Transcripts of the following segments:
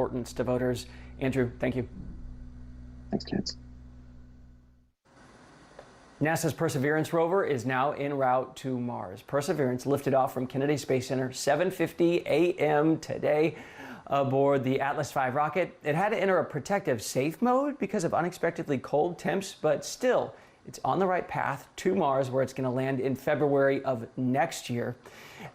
importance to voters. Andrew, thank you. Thanks, kids. NASA's Perseverance rover is now en route to Mars. Perseverance lifted off from Kennedy Space Center 7:50 a.m. today aboard the Atlas V rocket. It had to enter a protective safe mode because of unexpectedly cold temps, but still, it's on the right path to Mars, where it's going to land in February of next year.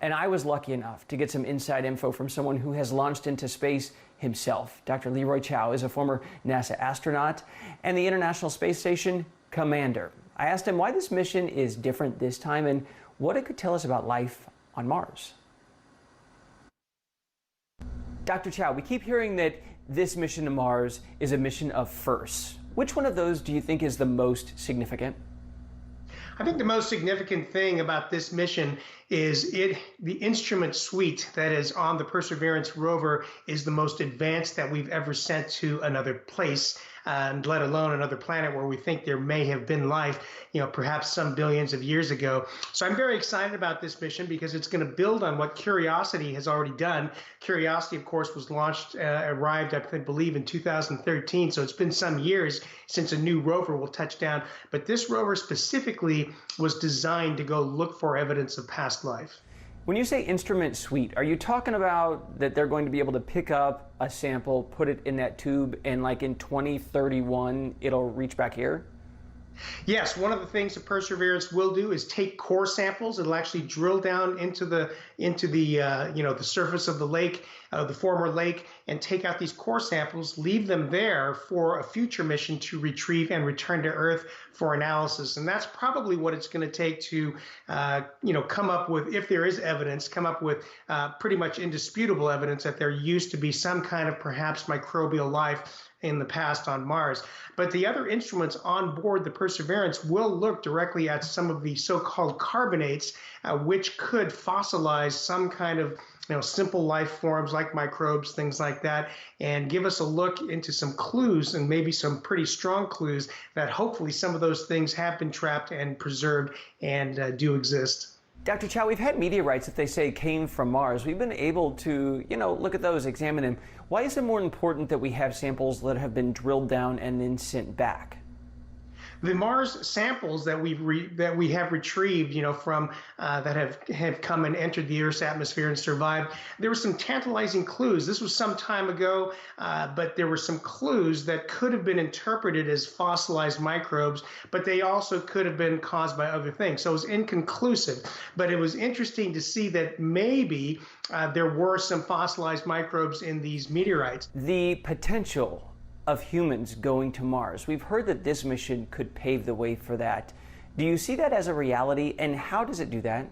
And I was lucky enough to get some inside info from someone who has launched into space himself. Dr. Leroy Chiao is a former NASA astronaut and the International Space Station commander. I asked him why this mission is different this time and what it could tell us about life on Mars. Dr. Chiao, we keep hearing that this mission to Mars is a mission of firsts. Which one of those do you think is the most significant? I think the most significant thing about this mission is the instrument suite that is on the Perseverance rover is the most advanced that we've ever sent to another place, and let alone another planet where we think there may have been life, perhaps some billions of years ago. So I'm very excited about this mission because it's going to build on what Curiosity has already done. Curiosity, of course, was launched, arrived, I believe, in 2013. So it's been some years since a new rover will touch down. But this rover specifically was designed to go look for evidence of past life. When you say instrument suite, are you talking about that they're going to be able to pick up a sample, put it in that tube, and like in 2031, it'll reach back here? Yes, one of the things that Perseverance will do is take core samples. It'll actually drill down into the the surface of the lake, the former lake, and take out these core samples, leave them there for a future mission to retrieve and return to Earth for analysis. And that's probably what it's going to take to, come up with, if there is evidence, come up with pretty much indisputable evidence that there used to be some kind of perhaps microbial life in the past on Mars. But the other instruments on board the Perseverance will look directly at some of the so-called carbonates, which could fossilize some kind of simple life forms like microbes, things like that, and give us a look into some clues, and maybe some pretty strong clues that hopefully some of those things have been trapped and preserved and do exist. Dr. Chiao, we've had meteorites that they say came from Mars. We've been able to, look at those, examine them. Why is it more important that we have samples that have been drilled down and then sent back? The Mars samples that we have retrieved, from that have come and entered the Earth's atmosphere and survived, there were some tantalizing clues. This was some time ago, but there were some clues that could have been interpreted as fossilized microbes, but they also could have been caused by other things. So it was inconclusive. But it was interesting to see that maybe there were some fossilized microbes in these meteorites. The potential of humans going to Mars. We've heard that this mission could pave the way for that. Do you see that as a reality, and how does it do that?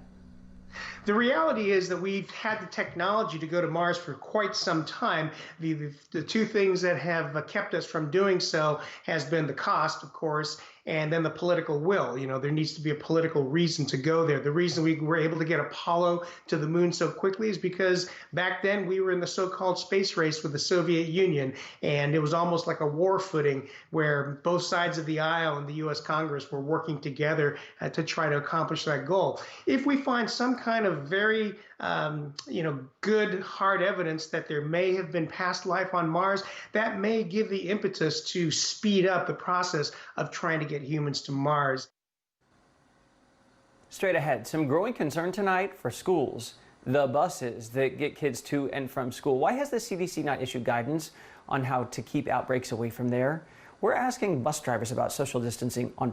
The reality is that we've had the technology to go to Mars for quite some time. The two things that have kept us from doing so has been the cost, of course, and then the political will. There needs to be a political reason to go there. The reason we were able to get Apollo to the moon so quickly is because back then we were in the so-called space race with the Soviet Union, and it was almost like a war footing where both sides of the aisle and the U.S. Congress were working together to try to accomplish that goal. If we find some kind of very good hard evidence that there may have been past life on Mars, that may give the impetus to speed up the process of trying to get humans to Mars. Straight ahead, some growing concern tonight for schools, the buses that get kids to and from school. Why has the CDC not issued guidance on how to keep outbreaks away from there? We're asking bus drivers about social distancing on